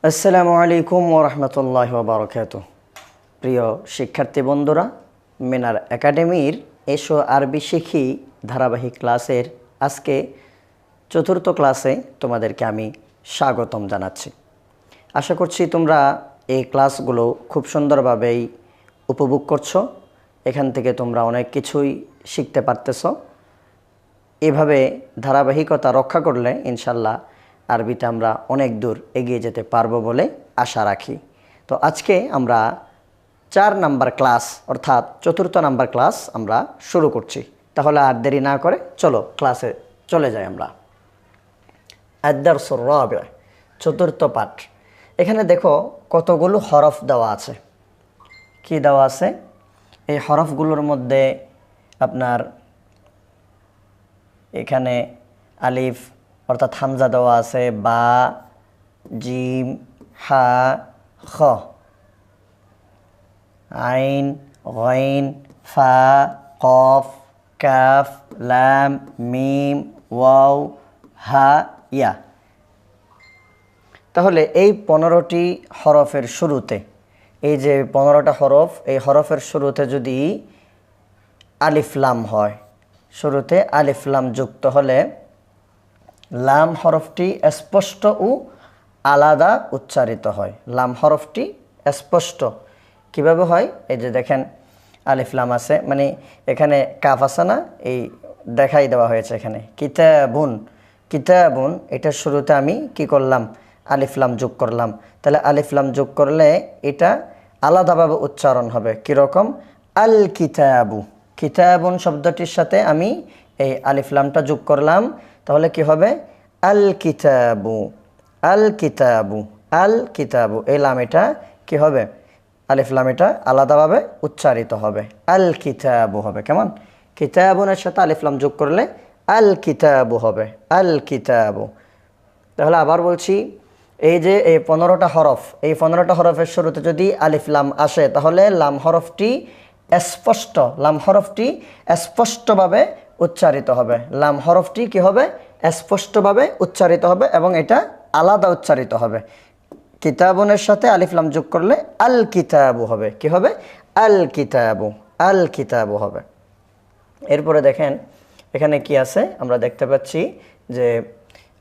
আসসালামু আলাইকুম ওয়া রাহমাতুল্লাহি ওয়া বারাকাতুহু। প্রিয় শিক্ষার্থী বন্ধুরা, মিনার একাডেমির এসো আরবি শিখি ধারাবাহিক ক্লাসের আজকে চতুর্থ ক্লাসে তোমাদেরকে আমি স্বাগতম জানাচ্ছি। আশা করছি তোমরা এই ক্লাসগুলো খুব সুন্দরভাবেই উপভোগ করছো। এখান থেকে তোমরা অনেক কিছুই শিখতে পারতেছো। এভাবে ধারাবাহিকতা রক্ষা করলে ইনশাল্লাহ আরবিতে আমরা অনেক দূর এগিয়ে যেতে পারবো বলে আশা রাখি। তো আজকে আমরা 4 নাম্বার ক্লাস অর্থাৎ চতুর্থ নাম্বার ক্লাস আমরা শুরু করছি। তাহলে আর দেরি না করে চলো ক্লাসে চলে যাই আমরা। আদ-দারসুর রাবি', চতুর্থ পাঠ। এখানে দেখো কতগুলো হরফ দেওয়া আছে। কি দেওয়া আছে? এই হরফগুলোর মধ্যে আপনার এখানে আলিফ অর্থাৎ হামজা দেওয়া আছে, বা, জিম, হা, খ, আইন, গইন, ফা, কফ, কাফ, লাম, মিম, ওয়াও, হা, ইয়া। তাহলে এই 15টি হরফের শুরুতে, এই যে 15টা হরফ, এই হরফের শুরুতে যদি আলিফ লাম হয়, শুরুতে আলিফ লাম যুক্ত হলে লাম হরফটি স্পষ্ট ও আলাদা উচ্চারিত হয়। লাম হরফটি স্পষ্ট কিভাবে হয়? এই যে দেখেন আলিফ লাম আছে, মানে এখানে কাফ আছে না, এই দেখাই দেওয়া হয়েছে এখানে কিতাবুন। কিতাবুন এটার শুরুতে আমি কি করলাম? আলিফ লাম যোগ করলাম। তাহলে আলিফ লাম যোগ করলে এটা আলাদাভাবে উচ্চারণ হবে। কীরকম? আল কিতাবু। কিতাবুন শব্দটির সাথে আমি এই আলিফ লামটা যোগ করলাম, তাহলে কি হবে? আল কিতাবু, আল কিতাবু, আল কিতাবু। এই লাম এটা কি হবে? আলিফ লাম এটা আলাদাভাবে উচ্চারিত হবে, আল কিতাবু হবে। কেমন? কিতাবুনের সাথে আলিফ লাম যোগ করলে আল কিতাবু হবে, আল কিতাবু। তাহলে আবার বলছি, এই যে এই 15টা হরফ, এই 15টা হরফের শুরুতে যদি আলিফ লাম আসে, তাহলে লাম হরফটি স্পষ্ট, লাম হরফটি স্পষ্টভাবে উচ্চারিত হবে। লাম হরফটি কি হবে? স্পষ্টভাবে উচ্চারিত হবে এবং এটা আলাদা উচ্চারিত হবে। কিতাবুনের সাথে আলিফ লাম যোগ করলে আল কিতাবু হবে। কি হবে? আল কিতাবু, আল কিতাবু হবে। এরপরে দেখেন এখানে কি আছে, আমরা দেখতে পাচ্ছি যে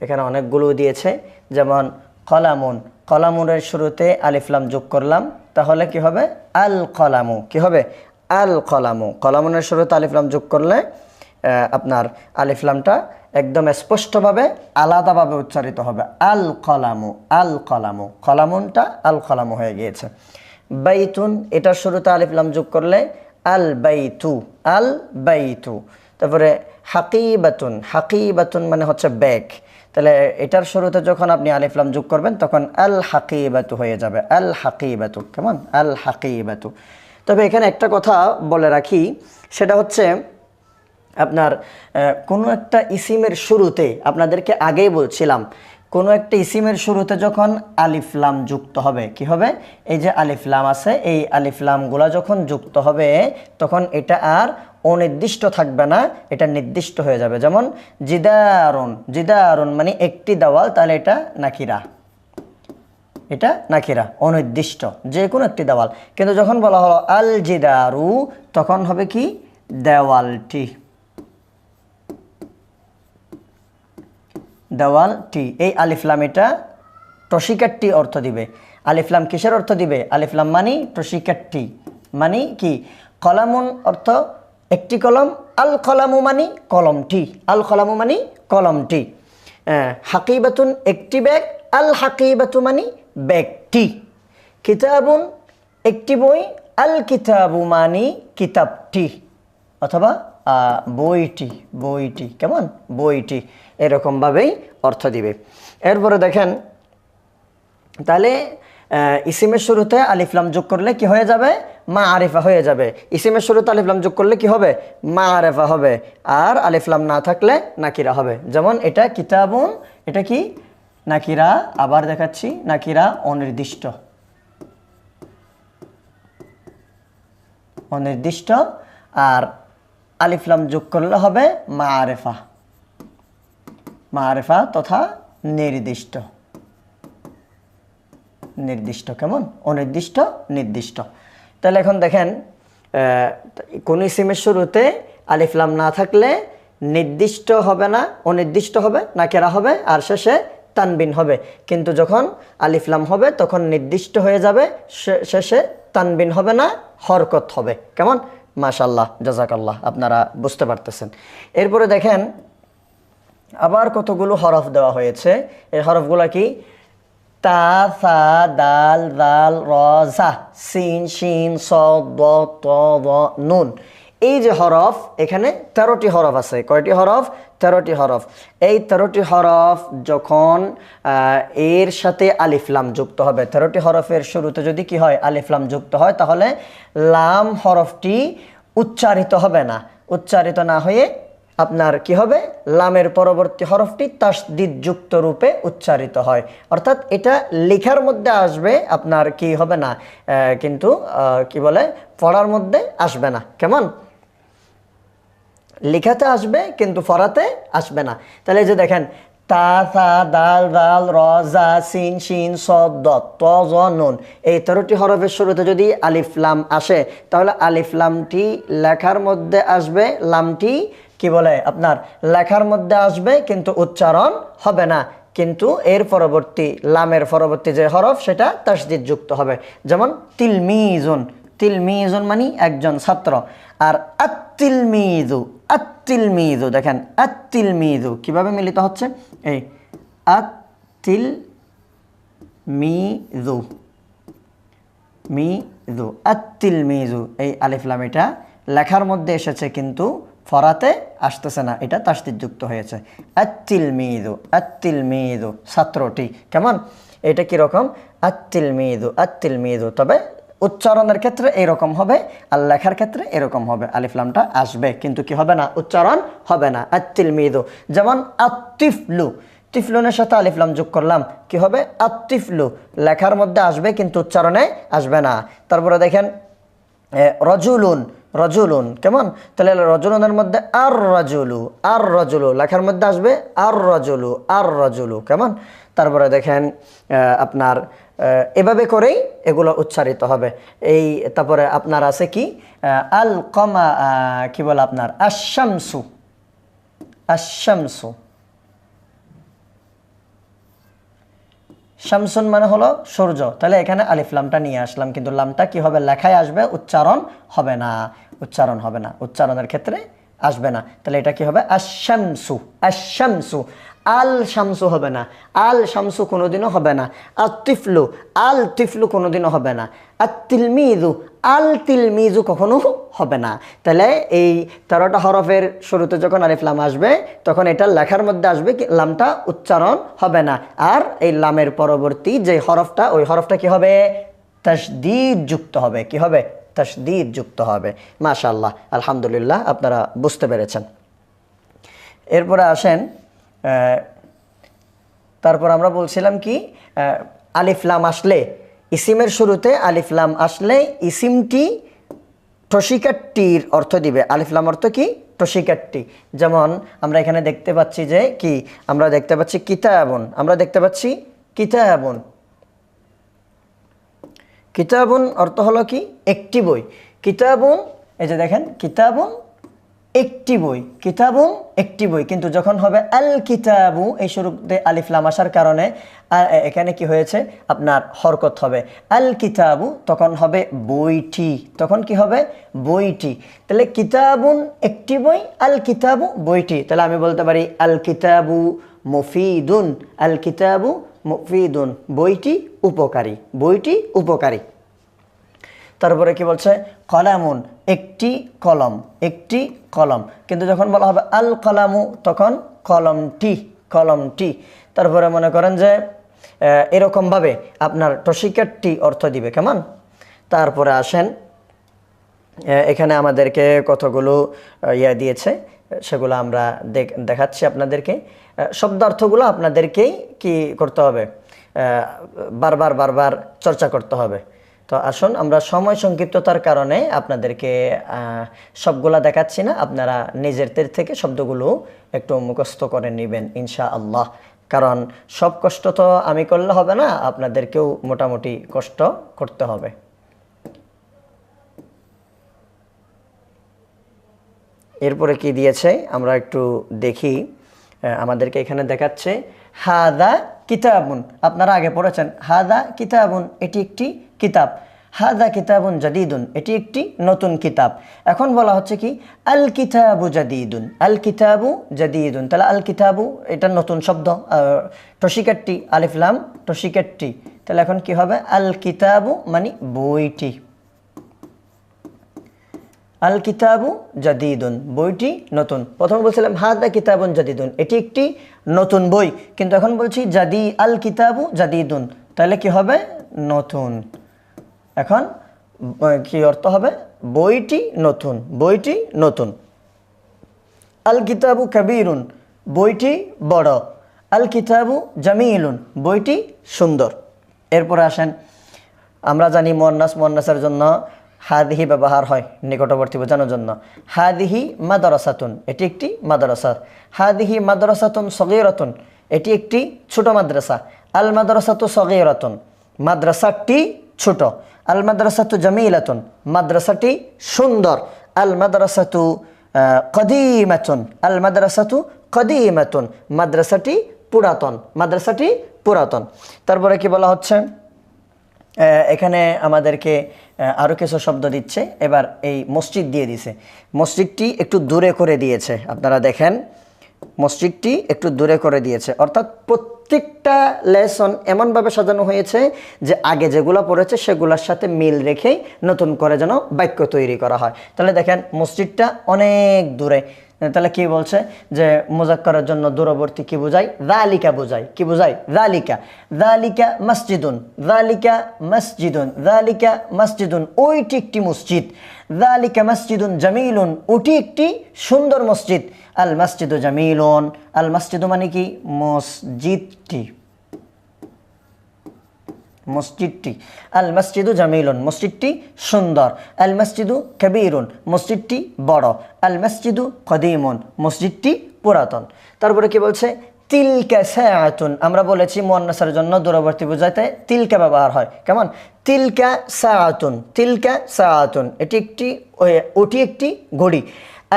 এখানে অনেকগুলো দিয়েছে। যেমন কলামুন, কলামুনের শুরুতে আলিফ লাম যোগ করলাম, তাহলে কি হবে? আল কলামু। কি হবে? আল কলামু। কলামুনের শুরুতে আলিফ লাম যোগ করলে আপনার আলিফ লামটা একদম স্পষ্টভাবে আলাদাভাবে উচ্চারিত হবে, আল কলামু, আল কলামু। কলামুনটা আল কলামু হয়ে গিয়েছে। বাইতুন, এটার শুরুতে আলিফ লাম যোগ করলে আল বাইতু, আল বাইতু। তারপরে হাকিবাতুন, হাকিবাতুন মানে হচ্ছে ব্যাগ। তাহলে এটার শুরুতে যখন আপনি আলিফ লাম যোগ করবেন তখন আল হাকিবাতু হয়ে যাবে, আল হাকিবাতু। কেমন? আল হাকিবাতু। তবে এখানে একটা কথা বলে রাখি, সেটা হচ্ছে আপনার কোনো একটা ইসিমের শুরুতে, আপনাদেরকে আগেই বলছিলাম, কোনো একটা ইসিমের শুরুতে যখন আলিফ লাম যুক্ত হবে, কি হবে? এই যে আলিফ লাম আছে, এই আলিফ লামগুলা যখন যুক্ত হবে তখন এটা আর অনির্দিষ্ট থাকবে না, এটা নির্দিষ্ট হয়ে যাবে। যেমন জিদারুন, জিদারুন মানে একটি দেওয়াল, তাহলে এটা নাকিরা, এটা নাকিরা, অনির্দিষ্ট, যে কোনো একটি দেওয়াল। কিন্তু যখন বলা হলো আল জিদারু, তখন হবে কি? দেওয়ালটি, দেওয়ালটি। এই আলিফ লাম এটা টসিকারটি অর্থ দিবে। আলিফ লাম কিসের অর্থ দিবে? আলিফ লাম মানি টসিকারটি, মানি কি? কলামুন অর্থ একটি কলম, আল কলামু মানি কলমটি, আল কলামু মানি কলমটি। হাকিবাতুন একটি ব্যাগ, আল হাকিবাতু মানি ব্যাগটি। কিতাবুন একটি বই, আল কিতাবু মানি কিতাবটি, অথবা বইটি, বইটি। কেমন? বইটি। এরকমভাবেই অর্থ দিবে। এরপরে দেখেন, তাহলে ইসিমের শুরুতে আলিফ লাম যোগ করলে কি হয়ে যাবে? মা আরিফা হয়ে যাবে। ইসিমের শুরুতে আলিফ লাম যোগ করলে কি হবে? মা আরিফা হবে। আর আলিফ লাম না থাকলে নাকিরা হবে। যেমন এটা কিতাবুন, এটা কি? নাকিরা। আবার দেখাচ্ছি, নাকিরা অনির্দিষ্ট, অনির্দিষ্ট। আর আলিফ লাম যোগ করলে হবে মাআরিফা, মাআরিফা তথা নির্দিষ্ট। নির্দিষ্ট, কেমন? অনির্দিষ্ট, নির্দিষ্ট। তাহলে এখন দেখেন কোন ইসিমের শুরুতে আলিফ লাম না থাকলে নির্দিষ্ট হবে না, অনির্দিষ্ট হবে, নাকেরা হবে, আর শেষে তানবিন হবে। কিন্তু যখন আলিফ লাম হবে তখন নির্দিষ্ট হয়ে যাবে, শেষে তানবিন হবে না, হরকত হবে। কেমন? মাশাআল্লাহ, জাযাকাল্লাহ, আপনারা বুঝতে পারতেছেন। এরপরে দেখেন আবার কতগুলো হরফ দেওয়া হয়েছে। এই হরফগুলো কি? তা, সা, দাল, জাল, র, জা, সিন, শিন, সদ, দ, ত, দ, নুন। এই যে হরফ, এখানে 13টি হরফ আছে। কয়টি হরফ? 13টি হরফ। এই 13টি হরফ যখন এর সাথে আলিফ লাম যুক্ত হবে, 13টি হরফের শুরুতে যদি কি হয়? আলিফ লাম যুক্ত হয়, তাহলে লাম হরফটি উচ্চারিত হবে না। উচ্চারিত না হয়ে আপনার কি হবে? লামের পরবর্তী হরফটি তাসদিদ যুক্ত রূপে উচ্চারিত হয়। অর্থাৎ এটা লেখার মধ্যে আসবে, আপনার কি হবে না, কিন্তু কি বলে, পড়ার মধ্যে আসবে না। কেমন? লেখাতে আসবে কিন্তু পড়াতে আসবে না। তাহলে এই যে দেখেন তা, সা, দাল, জাল, র, জা, সিন, শিন, সদ, দ, ত, জ, নুন। এই 13টি হরফের শুরুতে যদি আলিফ লাম আসে, তাহলে আলিফ লামটি লেখার মধ্যে আসবে, লামটি কি বলে, আপনার লেখার মধ্যে আসবে কিন্তু উচ্চারণ হবে না। কিন্তু এর পরবর্তী লামের পরবর্তী যে হরফ সেটা তাসদিদ যুক্ত হবে। যেমন তিলমিজুন, তিলমিজুন মানে একজন ছাত্র। আর আত্তিলমিজু, আত্তিলমিজু, দেখেন আত্তিলমিজু কিভাবে মিলিত হচ্ছে, এই আত্তিলমিজু, মিজু, আত্তিলমিজু। এই আলিফ লাম এটা লেখার মধ্যে এসেছে কিন্তু ফরাতে আসতেছে না, এটা তাসদিদ যুক্ত হয়েছে। আত্তিলমিজু, আত্তিলমিজু, ছাত্রটি। কেমন? এটা কিরকম? আত্তিলমিজু, আত্তিলমিজু। তবে উচ্চারণের ক্ষেত্রে এরকম হবে, আর লেখার ক্ষেত্রে এরকম হবে। আলিফ লামটা আসবে কিন্তু কি হবে না? উচ্চারণ হবে না। আত্তিলমিজু। যেমন আত্তিফলু, তিফলুনের সাথে আলিফ লাম যোগ করলাম, কি হবে? আত্তিফলু। লেখার মধ্যে আসবে কিন্তু উচ্চারণে আসবে না। তারপরে দেখেন রজুলুন, রজুলুন। কেমন? তাহলে রজুলুনের মধ্যে আর রজুলু, আর রজুলু, লেখার মধ্যে আসবে আর রজুলু, আর রজুলু। কেমন? তারপরে দেখেন আপনার এভাবে করেই এগুলো উচ্চারিত হবে। এই তারপরে আপনার আছে কি? আল কমা, কি বলে আপনার আশামসু, আশামসু। শামসুন মানে হলো সূর্য। তাহলে এখানে আলিফ লামটা নিয়ে আসলাম, কিন্তু লামটা কি হবে? লেখায় আসবে, উচ্চারণ হবে না, উচ্চারণ হবে না, উচ্চারণের ক্ষেত্রে আসবে না। তাহলে এটা কি হবে? আশামসু, আশামসু। আল শামসু হবে না, আল শামসু কোনোদিনও হবে না। আতিফলু, আল তিফলু কোনোদিনও হবে না। আত্তিলমিজু, আল তিলমিজু কখনো হবে না। তাহলে এই 13টা হরফের শুরুতে যখন আলিফ লাম আসবে তখন এটা লেখার মধ্যে আসবে, লামটা উচ্চারণ হবে না। আর এই লামের পরবর্তী যে হরফটা, ওই হরফটা কি হবে? তাসদীদ যুক্ত হবে। কি হবে? তাসদীদ যুক্ত হবে। মাশাআল্লাহ, আলহামদুলিল্লাহ, আপনারা বুঝতে পেরেছেন। এরপরে আসেন, তারপর আমরা বলছিলাম কি, আলিফ লাম আসলে, ইসিমের শুরুতে আলিফ লাম আসলে ইসিমটি টসিকাট্টির অর্থ দিবে। আলিফ লাম অর্থ কি? টসিকাট্টি। যেমন আমরা এখানে দেখতে পাচ্ছি যে কি, আমরা দেখতে পাচ্ছি কিতাবুন, আমরা দেখতে পাচ্ছি কিতাবুন। কিতাবুন অর্থ হলো কি? একটি বই। কিতাবুন, এই যে দেখেন কিতাবুন একটি বই, কিতাবুন একটি বই। কিন্তু যখন হবে আল কিতাবু, এই শুরুতে আলিফ লাম আসার কারণে এখানে কি হয়েছে? আপনার হরকত হবে। আল কিতাবু তখন হবে বইটি, তখন কি হবে? বইটি। তাহলে কিতাবুন একটি বই, আল কিতাবু বইটি। তাহলে আমি বলতে পারি আল কিতাবু মুফিদুন, আল কিতাবু মুফিদুন, বইটি উপকারী, বইটি উপকারী। তারপরে কি বলছে? কলামুন একটি কলম, একটি কলম। কিন্তু যখন বলা হবে আল কলামু তখন কলমটি, কলমটি। তারপরে মনে করেন যে এরকমভাবে আপনার টসিকাট্টি অর্থ দিবে। কেমন? তারপরে আসেন, এখানে আমাদেরকে কতগুলো দিয়েছে, সেগুলো আমরা দেখাচ্ছি আপনাদেরকে। শব্দার্থগুলো আপনাদেরকেই কি করতে হবে? বারবার বারবার চর্চা করতে হবে। তো আসুন, আমরা সময় সংক্ষিপ্ততার কারণে আপনাদেরকে সবগুলা দেখাচ্ছি না, আপনারা নিজেদের থেকে শব্দগুলো একটু মুখস্থ করে নেবেন ইনশাআল্লাহ। কারণ সব কষ্ট তো আমি করলে হবে না, আপনাদেরকেও মোটামুটি কষ্ট করতে হবে। এরপরে কি দিয়েছে আমরা একটু দেখি। আমাদেরকে এখানে দেখাচ্ছে হাদা কিতাবুন, আপনারা আগে পড়েছেন হাদা কিতাবুন, এটি একটি কিতাব। হাদা কিতাবুন জাদিদুন, এটি একটি নতুন কিতাব। এখন বলা হচ্ছে কি আল কিতাবু জাদিদুন, আল কিতাবু জাদিদুন, তাহলে আল কিতাবু এটা নতুন শব্দ, টসিকাট্টি আলিফ লাম টসিকাট্টি, তাহলে এখন কি হবে আল কিতাবু মানে বইটি। আল কিতাবু জাদিদুন, বইটি নতুন। প্রথমে বলছিলাম হাদা কিতাবুন জাদিদুন, এটি একটি নতুন বই, কিন্তু এখন বলছি জাদি আল কিতাবু জাদিদুন, তাহলে কি হবে নতুন। এখন কি অর্থ হবে বইটি নতুন, বইটি নতুন। আল কিতাবু কাবীরুন, বইটি বড়। আল কিতাবু জামিলুন, বইটি সুন্দর। এরপরে আসেন, আমরা জানি মুয়ান্নাসের জন্য হাদিহি ব্যবহার হয় নিকটবর্তী বোঝানোর জন্য। হাদিহি মাদ্রাসাতুন, এটি একটি মাদ্রাসা। হাদিহি মাদ্রাসাতুন সগীরাতুন, এটি একটি ছোট মাদ্রাসা। আল মাদ্রাসাতু সগীরাতুন, মাদ্রাসাটি ছোট। আল মাদ্রাসাতু জামিলাতুন, মাদ্রাসাটি সুন্দর। আল মাদ্রাসাতু কদিমাতুন, আল মাদ্রাসাতু কদিমাতুন, মাদ্রাসাটি পুরাতন, মাদ্রাসাটি পুরাতন। তারপরে কি বলা হচ্ছে, এখানে আমাদেরকে আরও কিছু শব্দ দিচ্ছে। এবার এই মসজিদ দিয়ে দিছে, মসজিদটি একটু দূরে করে দিয়েছে। আপনারা দেখেন মসজিদটি একটু দূরে করে দিয়েছে, অর্থাৎ প্রত্যেকটা লেসন এমনভাবে সাজানো হয়েছে যে আগে যেগুলো পড়েছে সেগুলোর সাথে মিল রেখেই নতুন করে যেন বাক্য তৈরি করা হয়। তাহলে দেখেন মসজিদটা অনেক দূরে, তাহলে কি বলছে যে মুজাক্কারের জন্য দূরবর্তী কি বোঝায় যালিকা বোঝায়, কি বোঝায় যালিকা। যালিকা মসজিদুন, যালিকা মসজিদুন, যালিকা মসজিদুন, ওইটি একটি মসজিদ। যালিকা মসজিদুন জামিলুন, ওটি একটি সুন্দর মসজিদ। আল মসজিদু জামিলুন, আল মসজিদু মানে কি মসজিদটি, মসজিদটি। আল মসজিদু জামিলুন, মসজিদটি সুন্দর। আল মসজিদু কবীরুন, মসজিদটি বড়। আল মসজিদু কদিমুন, মসজিদটি পুরাতন। তারপরে কি বলছে তিলকা সাআতুন, আমরা বলেছি মুয়ান্নাসের জন্য দূরবর্তী বোঝাতে তিলকা ব্যবহার হয়। কেমন তিলকা সাআতুন, তিলকা সাআতুন, এটি একটি ওটি একটি ঘড়ি।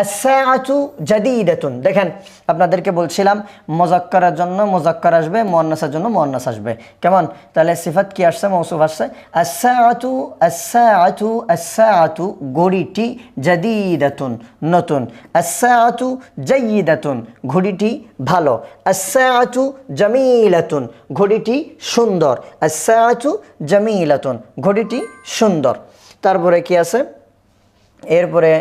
আস-সাআতু জাদিদাতুন, দেখেন আপনাদেরকে বলছিলাম মুজাক্কারের জন্য মুজাক্কার আসবে, মুয়ান্নাসের জন্য মুয়ান্নাস আসবে। কেমন তাহলে সিফাত কি আসছে, মৌসুফ আসছে। আস-সাআতু, আস-সাআতু, আস-সাআতু, ঘড়িটি জাদিদাতুন, নতুন। আস-সাআতু জাইয়িদাতুন, ঘড়িটি ভালো। আস-সাআতু জামিলাতুন, ঘড়িটি সুন্দর। আস-সাআতু জামিলাতুন, ঘড়িটি সুন্দর। তারপরে কি আছে, এরপরে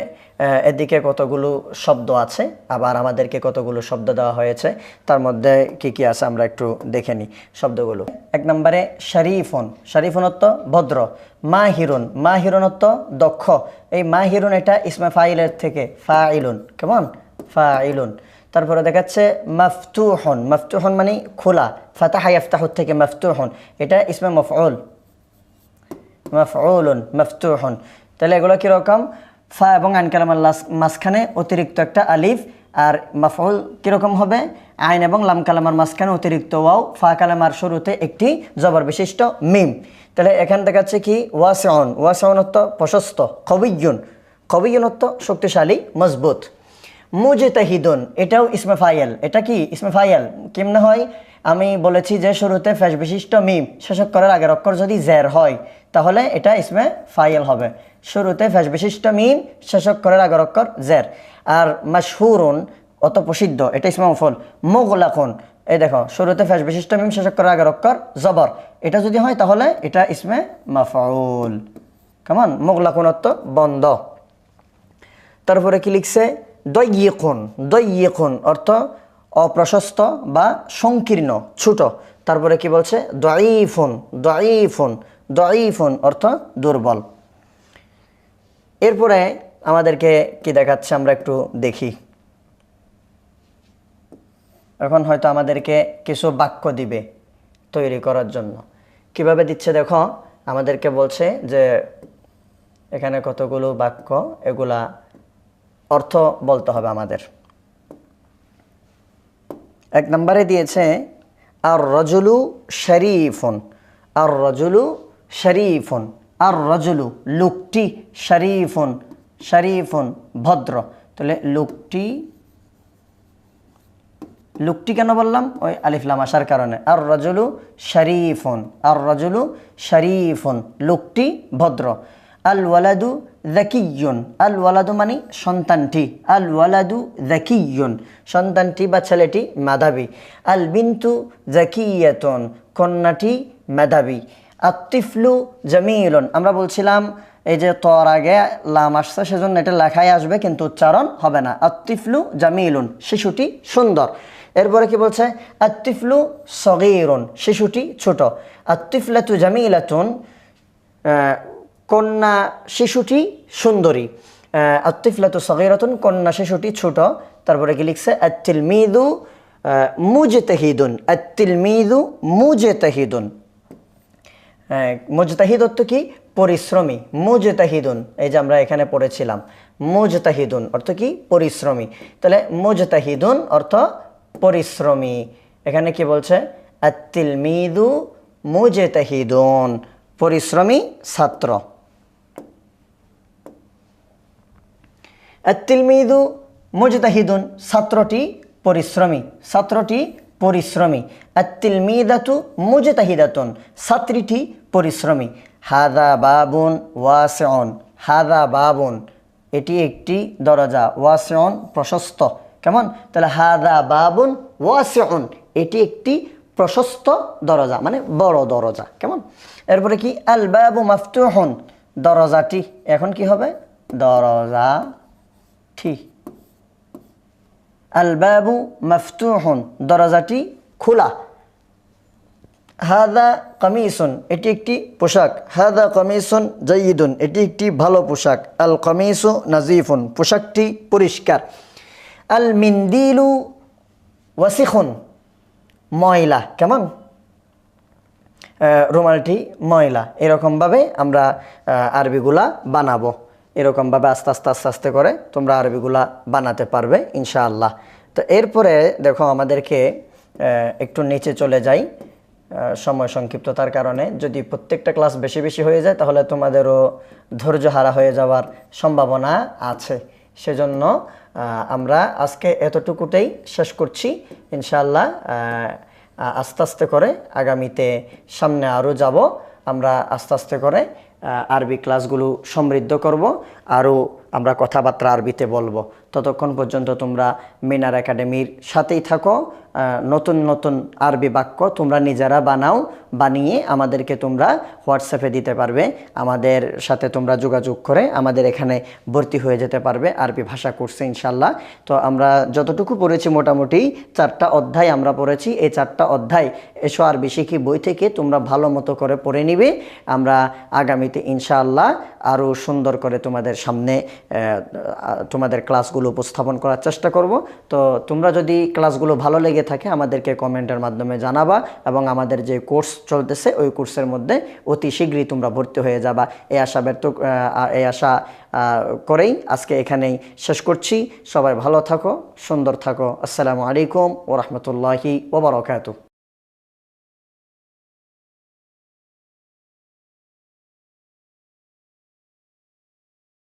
এদিকে কতগুলো শব্দ আছে, আবার আমাদেরকে কতগুলো শব্দ দেওয়া হয়েছে, তার মধ্যে কি কি আছে আমরা একটু দেখে নিই শব্দগুলো। এক নম্বরে শরীফুন, শরীফুন অর্থ ভদ্র। মাহিরুন, মাহিরুন অর্থ দক্ষ। এই মাহিরুন এটা ইসমে ফাইলের থেকে ফাইলুন, কেমন ফাইলুন। তারপরে দেখাচ্ছে মাফতুহুন, মাফতুহুন মানে খোলা, ফাতাহা ইয়াফতাহু থেকে মাফতুহুন, এটা ইসমে মফউল, মাফউলুন মাফতুহুন। তাহলে এগুলো কীরকম, ফা এবং আইন কালামার মাঝখানে অতিরিক্ত একটা আলিফ, আর মাফউল কীরকম হবে আইন এবং লাম কালামার মাঝখানে অতিরিক্ত ওয়াও, ফা কালামার শুরুতে একটি জবর বিশিষ্ট মিম। তাহলে এখানে দেখাচ্ছে কি ওয়াসিউন, ওয়াসিউন অর্থ প্রশস্ত। কবিয়ুন, কবিয়ুন অর্থ শক্তিশালী মজবুত। মুজতাহিদুন, এটাও ইসমে ফাইল, এটা কি ইসমে ফাইল। কেমনে হয়, আমি বলেছি যে শুরুতে ফেস বিশিষ্ট মিম, শেষ অক্ষরের আগের অক্ষর যদি জের হয় তাহলে এটা ইসমে ফাইল হবে। শুরুতে ফেস বিশিষ্ট মিম, শেষ অক্ষরের আগের অক্ষর জের। আর মাশহুরুন অত প্রসিদ্ধ, এটা ইসমে মফউল। মুগলাকুন, এই দেখো শুরুতে ফেস বিশিষ্ট মিম, শেষ অক্ষরের আগের অক্ষর জবর, এটা যদি হয় তাহলে এটা ইসমে মাফউল। কেমন মুগলাকুন অর্থ বন্ধ। তারপরে কি লিখছে দয়্যিকুন, দয়্যিকুন অর্থ অপ্রশস্ত বা সংকীর্ণ, ছোট। তারপরে কি বলছে দাঈফুন, দাঈফুন, দাঈফুন অর্থ দুর্বল। এরপরে আমাদেরকে কি দেখাচ্ছে আমরা একটু দেখি। এখন হয়তো আমাদেরকে কিছু বাক্য দিবে তৈরি করার জন্য। কিভাবে দিচ্ছে দেখো, আমাদেরকে বলছে যে এখানে কতগুলো বাক্য, এগুলা অর্থ বলতে হবে আমাদের। এক নম্বরে দিয়েছে আর রজুলু শরীফুন, আর রজুলু শরীফুন, আর রজুলু লোকটি, শরীফুন, শরীফুন ভদ্র। তাহলে লোকটি, লোকটি কেন বললাম? ওই আলিফ লাম আসার কারণে। আর রজুলু শরীফুন, আর রজুলু শরীফুন, লোকটি ভদ্র। আল ওয়ালাদু যাকিয়ুন, আল ওয়ালাদু মানে সন্তানটি, আল ওয়ালাদু যাকিয়ুন, সন্তানটি বা ছেলেটি মেধাবী। আল বিনতু যাকিয়াতুন, কন্যাটি মেধাবী। আত্তিফলু জামিলুন, আমরা বলছিলাম এই যে তর আগে লাম আসছে সেজন্য এটা লেখাই আসবে কিন্তু উচ্চারণ হবে না। আত্তিফলু জামিলুন, শিশুটি সুন্দর। এরপরে কি বলছে? আত্তিফলু সগীরুন, শিশুটি ছোট। আত্তিফলাতু জামিলাতুন, কন্যা শিশুটি সুন্দরী। আত্তিফলাতু সগীরাতুন, কন্যা শিশুটি ছোট। তারপরে কি লিখছে? আত্তিলমিদু মুজতাহিদুন, আত্তিলমিদু মুজতাহিদুন। মুজতাহিদ অর্থ কি? পরিশ্রমী। মুজতাহিদুন, এই যে আমরা এখানে পড়েছিলাম, মুজতাহিদুন অর্থ কি? পরিশ্রমী। তাহলে মুজতাহিদুন অর্থ পরিশ্রমী। এখানে কি বলছে? আত্তিলমিদু মুজতাহিদুন, পরিশ্রমী ছাত্র। আত্তিলমিদু মুজতাহিদুন, ছাত্রটি পরিশ্রমী, ছাত্রটি পরিশ্রমী। আত্তিলমিদাতু মুজতাহিদাতুন, ছাত্রীটি পরিশ্রমী। হাদা বাবুন ওয়াসিউন, হাদা বাবুন, এটি একটি দরজা। ওয়াসিউন প্রশস্ত। কেমন? তাহলে হাদা বাবুন ওয়াসিউন, এটি একটি প্রশস্ত দরজা মানে বড় দরজা। কেমন? এরপরে কি? আল বাবু মাফতুহুন, দরজাটি, এখন কি হবে? দরজাটি। আল বাবু মাফতুহুন, দরজাটি খোলা। হাদা কামিসুন, এটি একটি পোশাক। হাদা কামিসুন জাইয়িদুন, এটি একটি ভালো পোশাক। আল কামিসু নাজিফুন, পোশাকটি পরিষ্কার। আল মিন্দিলু ওয়াসিখুন, ময়লা। কেমন? রুমালটি ময়লা। এরকমভাবে আমরা আরবিগুলা বানাবো। এরকমভাবে আস্তে আস্তে আস্তে আস্তে করে তোমরা আরবিগুলা বানাতে পারবে ইনশাআল্লাহ। তো এরপরে দেখো আমাদেরকে একটু নিচে চলে যাই সময় সংক্ষিপ্ততার কারণে। যদি প্রত্যেকটা ক্লাস বেশি বেশি হয়ে যায় তাহলে তোমাদেরও ধৈর্য হারা হয়ে যাওয়ার সম্ভাবনা আছে। সেজন্য আমরা আজকে এতটুকুতেই শেষ করছি ইনশাআল্লাহ। আস্তে আস্তে করে আগামীতে সামনে আরও যাব। আমরা আস্তে আস্তে করে আরবি ক্লাসগুলো সমৃদ্ধ করব, আরও আমরা কথাবার্তা আরবিতে বলবো। ততক্ষণ পর্যন্ত তোমরা মিনার একাডেমির সাথেই থাকো। নতুন নতুন আরবি বাক্য তোমরা নিজেরা বানাও, বানিয়ে আমাদেরকে তোমরা হোয়াটসঅ্যাপে দিতে পারবে। আমাদের সাথে তোমরা যোগাযোগ করে আমাদের এখানে ভর্তি হয়ে যেতে পারবে আরবি ভাষা কোর্সে ইনশাল্লাহ। তো আমরা যতটুকু পড়েছি মোটামুটি 4টা অধ্যায় আমরা পড়েছি। এই 4টা অধ্যায় এসো আরবি শিখি বই থেকে তোমরা ভালো মতো করে পড়ে নিবে। আমরা আগামীতে ইনশাআল্লাহ আরও সুন্দর করে তোমাদের সামনে তোমাদের ক্লাসগুলো উপস্থাপন করার চেষ্টা করব। তো তোমরা যদি ক্লাসগুলো ভালো লেগে থাকে আমাদেরকে কমেন্টের মাধ্যমে জানাবা, এবং আমাদের যে কোর্স চলতেছে ওই কোর্সের মধ্যে অতি শীঘ্রই তোমরা ভর্তি হয়ে যাবা। এই আশা করেই আজকে এখানেই শেষ করছি। সবাই ভালো থাকো, সুন্দর থাকো। আসসালামু আলাইকুম ওয়া রাহমাতুল্লাহি ওয়া বারাকাতুহু।